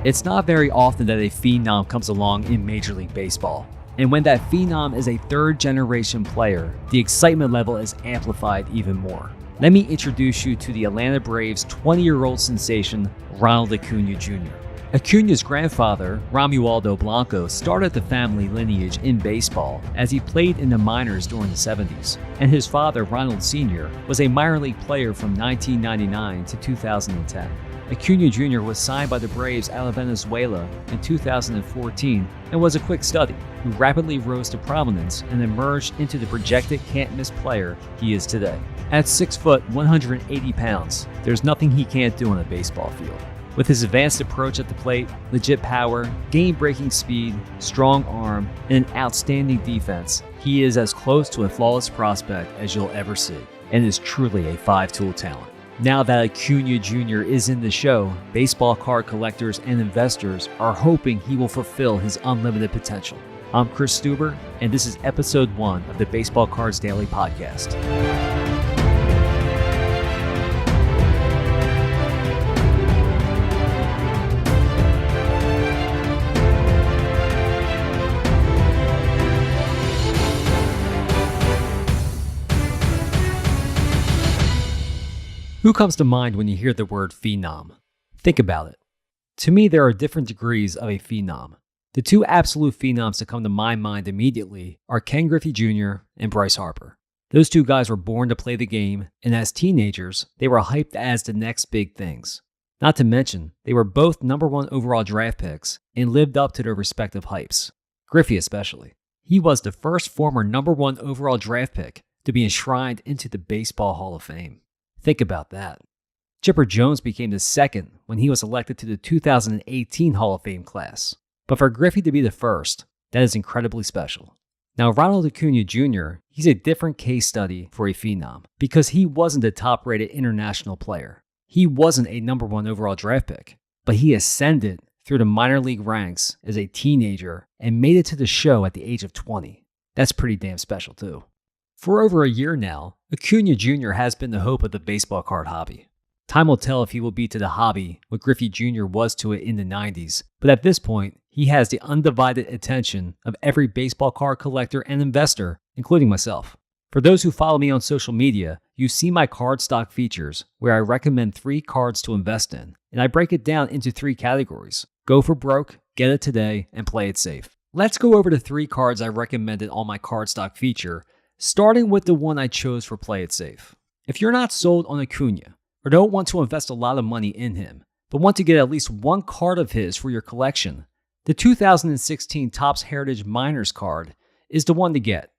It's not very often that a phenom comes along in Major League Baseball. And when that phenom is a third-generation player, the excitement level is amplified even more. Let me introduce you to the Atlanta Braves' 20-year-old sensation, Ronald Acuña Jr. Acuña's grandfather, Romualdo Blanco, started the family lineage in baseball as he played in the minors during the 70s, and his father, Ronald Sr., was a minor league player from 1999 to 2010. Acuña Jr. was signed by the Braves out of Venezuela in 2014 and was a quick study, who rapidly rose to prominence and emerged into the projected can't-miss player he is today. At 6 foot, 180 pounds, there's nothing he can't do on a baseball field. With his advanced approach at the plate, legit power, game-breaking speed, strong arm, and an outstanding defense, he is as close to a flawless prospect as you'll ever see, and is truly a five-tool talent. Now that Acuña Jr. is in the show, baseball card collectors and investors are hoping he will fulfill his unlimited potential. I'm Chris Steuber, and this is episode 1 of the Baseball Cards Daily podcast. Who comes to mind when you hear the word phenom? Think about it. To me, there are different degrees of a phenom. The two absolute phenoms that come to my mind immediately are Ken Griffey Jr. and Bryce Harper. Those two guys were born to play the game, and as teenagers, they were hyped as the next big things. Not to mention, they were both number 1 overall draft picks and lived up to their respective hypes. Griffey especially. He was the first former number 1 overall draft pick to be enshrined into the Baseball Hall of Fame. Think about that. Chipper Jones became the second when he was elected to the 2018 Hall of Fame class. But for Griffey to be the first, that is incredibly special. Now, Ronald Acuña Jr., he's a different case study for a phenom because he wasn't a top-rated international player. He wasn't a number 1 overall draft pick, but he ascended through the minor league ranks as a teenager and made it to the show at the age of 20. That's pretty damn special too. For over a year now, Acuña Jr. has been the hope of the baseball card hobby. Time will tell if he will be to the hobby what Griffey Jr. was to it in the 90s, but at this point, he has the undivided attention of every baseball card collector and investor, including myself. For those who follow me on social media, you see my card stock features where I recommend 3 cards to invest in, and I break it down into 3 categories: go for broke, get it today, and play it safe. Let's go over the 3 cards I recommended on my card stock feature, starting with the one I chose for Play It Safe. If you're not sold on Acuña, or don't want to invest a lot of money in him, but want to get at least 1 card of his for your collection, the 2016 Topps Heritage Minors card is the one to get.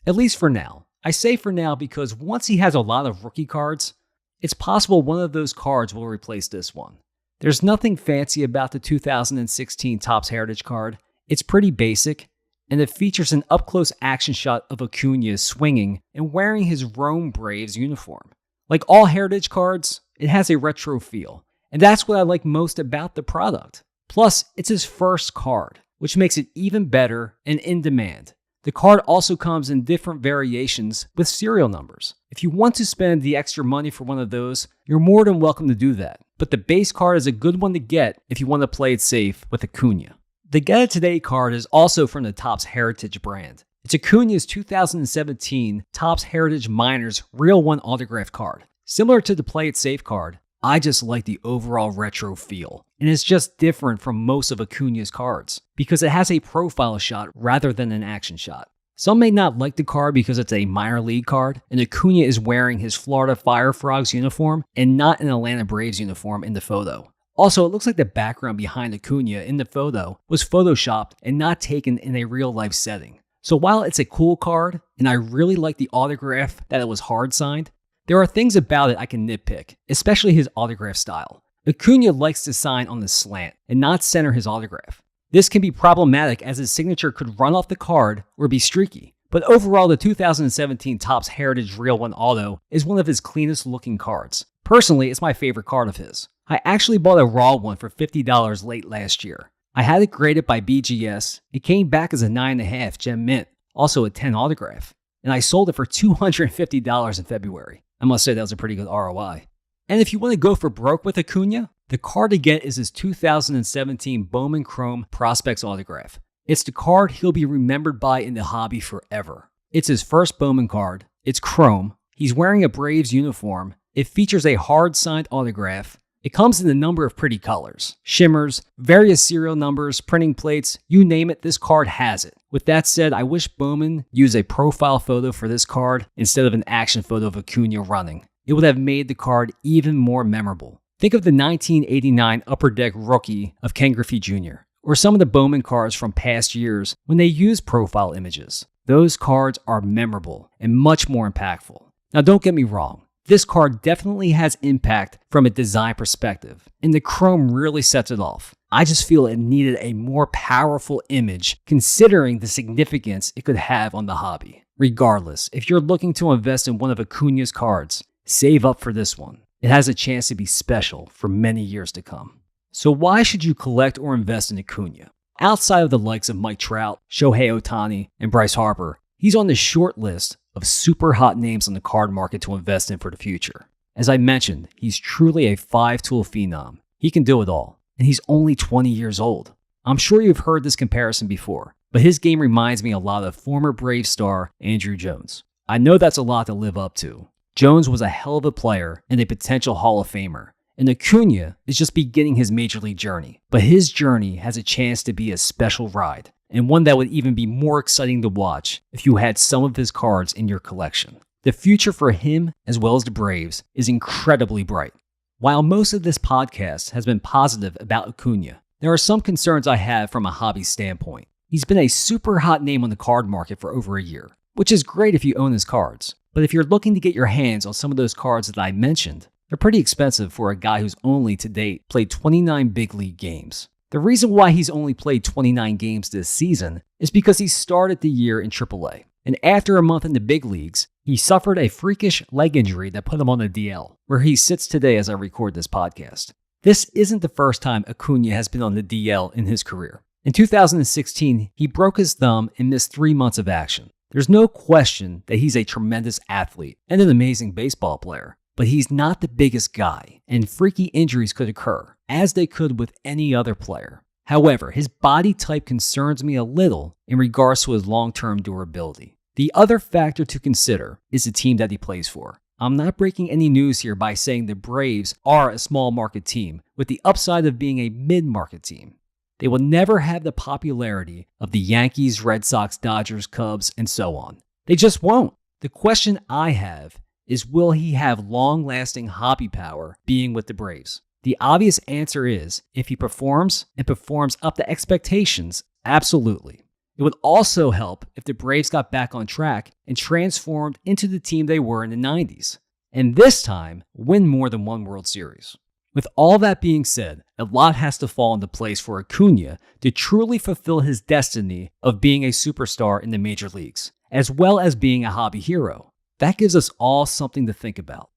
At least for now. I say for now because once he has a lot of rookie cards, it's possible one of those cards will replace this one. There's nothing fancy about the 2016 Topps Heritage card. It's pretty basic, and it features an up-close action shot of Acuña swinging and wearing his Rome Braves uniform. Like all Heritage cards, it has a retro feel, and that's what I like most about the product. Plus, it's his first card, which makes it even better and in demand. The card also comes in different variations with serial numbers. If you want to spend the extra money for one of those, you're more than welcome to do that. But the base card is a good one to get if you want to play it safe with Acuña. The Get It Today card is also from the Topps Heritage brand. It's Acuña's 2017 Topps Heritage Minors Real One autograph card. Similar to the Play It Safe card, I just like the overall retro feel. And it's just different from most of Acuña's cards because it has a profile shot rather than an action shot. Some may not like the card because it's a minor league card, and Acuña is wearing his Florida Fire Frogs uniform and not an Atlanta Braves uniform in the photo. Also, it looks like the background behind Acuña in the photo was photoshopped and not taken in a real-life setting. So while it's a cool card, and I really like the autograph that it was hard-signed, there are things about it I can nitpick, especially his autograph style. Acuña likes to sign on the slant and not center his autograph. This can be problematic as his signature could run off the card or be streaky. But overall, the 2017 Topps Heritage Real One Auto is one of his cleanest looking cards. Personally, it's my favorite card of his. I actually bought a raw one for $50 late last year. I had it graded by BGS. It came back as a 9.5 gem mint, also a 10 autograph, and I sold it for $250 in February. I must say that was a pretty good ROI. And if you want to go for broke with Acuña, The card to get is his 2017 Bowman Chrome Prospects autograph. It's the card he'll be remembered by in the hobby forever. It's his first Bowman card. It's chrome. He's wearing a Braves uniform. It features a hard-signed autograph. It comes in a number of pretty colors, shimmers, various serial numbers, printing plates, you name it, this card has it. With that said, I wish Bowman used a profile photo for this card instead of an action photo of Acuña running. It would have made the card even more memorable. Think of the 1989 Upper Deck rookie of Ken Griffey Jr., or some of the Bowman cards from past years when they used profile images. Those cards are memorable and much more impactful. Now don't get me wrong. This card definitely has impact from a design perspective, and the chrome really sets it off. I just feel it needed a more powerful image considering the significance it could have on the hobby. Regardless, if you're looking to invest in one of Acuña's cards, save up for this one. It has a chance to be special for many years to come. So why should you collect or invest in Acuña? Outside of the likes of Mike Trout, Shohei Ohtani, and Bryce Harper, he's on the short list of super hot names on the card market to invest in for the future. As I mentioned, he's truly a 5-tool phenom. He can do it all, and he's only 20 years old. I'm sure you've heard this comparison before, but his game reminds me a lot of former Brave star Andruw Jones. I know that's a lot to live up to. Jones was a hell of a player and a potential Hall of Famer, and Acuña is just beginning his major league journey. But his journey has a chance to be a special ride, and one that would even be more exciting to watch if you had some of his cards in your collection. The future for him, as well as the Braves, is incredibly bright. While most of this podcast has been positive about Acuña, there are some concerns I have from a hobby standpoint. He's been a super hot name on the card market for over a year, which is great if you own his cards. But if you're looking to get your hands on some of those cards that I mentioned, they're pretty expensive for a guy who's only to date played 29 big league games. The reason why he's only played 29 games this season is because he started the year in AAA. And after a month in the big leagues, he suffered a freakish leg injury that put him on the DL, where he sits today as I record this podcast. This isn't the first time Acuña has been on the DL in his career. In 2016, he broke his thumb and missed 3 months of action. There's no question that he's a tremendous athlete and an amazing baseball player, but he's not the biggest guy, and freaky injuries could occur, as they could with any other player. However, his body type concerns me a little in regards to his long-term durability. The other factor to consider is the team that he plays for. I'm not breaking any news here by saying the Braves are a small market team with the upside of being a mid-market team. They will never have the popularity of the Yankees, Red Sox, Dodgers, Cubs, and so on. They just won't. The question I have is, will he have long-lasting hobby power being with the Braves? The obvious answer is, if he performs and performs up to expectations, absolutely. It would also help if the Braves got back on track and transformed into the team they were in the 90s, and this time win more than one World Series. With all that being said, a lot has to fall into place for Acuña to truly fulfill his destiny of being a superstar in the major leagues, as well as being a hobby hero. That gives us all something to think about.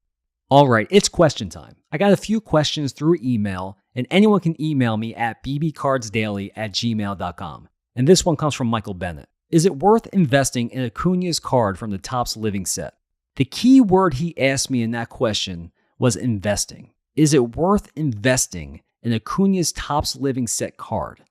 Alright, it's question time. I got a few questions through email, and anyone can email me at bbcardsdaily@gmail.com. And this one comes from Michael Bennett. Is it worth investing in Acuña's card from the Topps Living set? The key word he asked me in that question was investing. Is it worth investing in Acuña's Topps Living set card?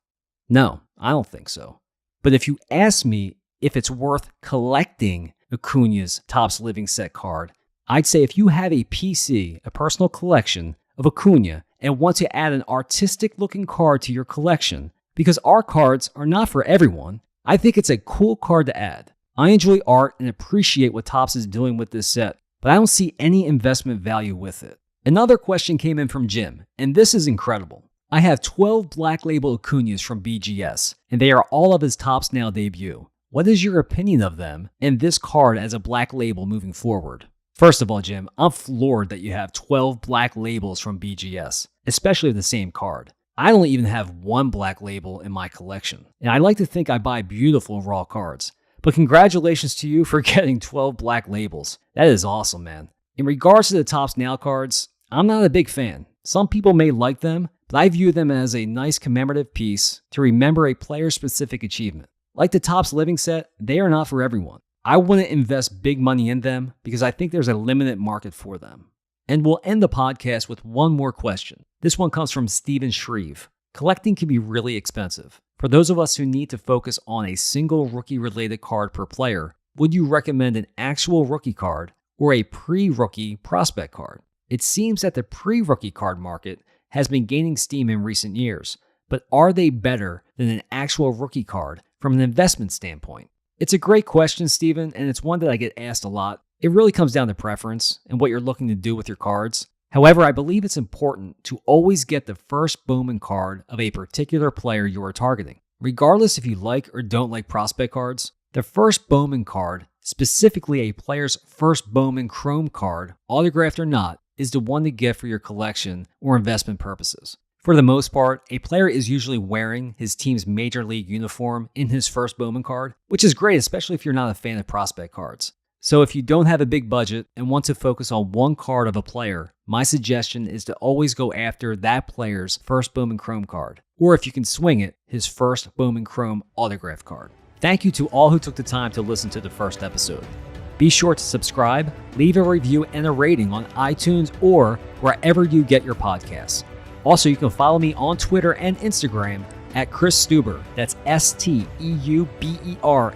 No, I don't think so. But if you ask me if it's worth collecting Acuña's Topps Living set card, I'd say if you have a PC, a personal collection of Acuña, and want to add an artistic looking card to your collection, because our cards are not for everyone, I think it's a cool card to add. I enjoy art and appreciate what Topps is doing with this set, but I don't see any investment value with it. Another question came in from Jim, and this is incredible. I have 12 Black Label Acuñas from BGS, and they are all of his Topps Now debut. What is your opinion of them and this card as a Black Label moving forward? First of all, Jim, I'm floored that you have 12 Black Labels from BGS, especially the same card. I don't even have one Black Label in my collection, and I like to think I buy beautiful raw cards. But congratulations to you for getting 12 Black Labels. That is awesome, man. In regards to the Topps Now cards, I'm not a big fan. Some people may like them, but I view them as a nice commemorative piece to remember a player-specific achievement. Like the Topps Living set, they are not for everyone. I wouldn't invest big money in them because I think there's a limited market for them. And we'll end the podcast with one more question. This one comes from Stephen Shreve. Collecting can be really expensive. For those of us who need to focus on a single rookie-related card per player, would you recommend an actual rookie card or a pre-rookie prospect card? It seems that the pre-rookie card market has been gaining steam in recent years, but are they better than an actual rookie card from an investment standpoint? It's a great question, Stephen, and it's one that I get asked a lot. It really comes down to preference and what you're looking to do with your cards. However, I believe it's important to always get the first Bowman card of a particular player you are targeting. Regardless if you like or don't like prospect cards, the first Bowman card, specifically a player's first Bowman Chrome card, autographed or not, is the one to get for your collection or investment purposes. For the most part, a player is usually wearing his team's major league uniform in his first Bowman card, which is great, especially if you're not a fan of prospect cards. So if you don't have a big budget and want to focus on one card of a player, my suggestion is to always go after that player's first Bowman Chrome card, or if you can swing it, his first Bowman Chrome autograph card. Thank you to all who took the time to listen to the first episode. Be sure to subscribe, leave a review and a rating on iTunes or wherever you get your podcasts. Also, you can follow me on Twitter and Instagram at Chris Steuber, that's Steuber,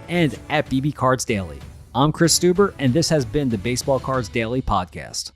and at BB Cards Daily. I'm Chris Steuber, and this has been the Baseball Cards Daily Podcast.